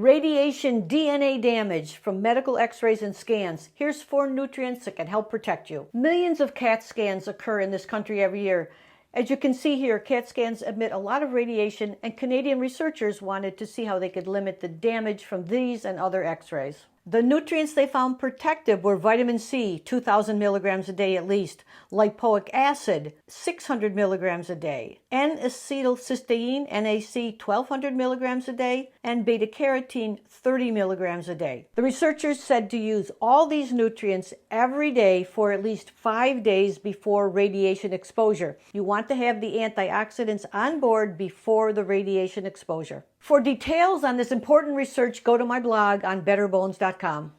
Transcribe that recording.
Radiation DNA damage from medical x-rays and scans. Here's 4 nutrients that can help protect you. Millions of CAT scans occur in this country every year. As you can see here, CAT scans emit a lot of radiation, and Canadian researchers wanted to see how they could limit the damage from these and other x-rays. The nutrients they found protective were vitamin C, 2,000 milligrams a day at least, lipoic acid, 600 milligrams a day, N-acetylcysteine, NAC, 1,200 milligrams a day, and beta-carotene, 30 milligrams a day. The researchers said to use all these nutrients every day for at least 5 days before radiation exposure. You want to have the antioxidants on board before the radiation exposure. For details on this important research, go to my blog on betterbones.com.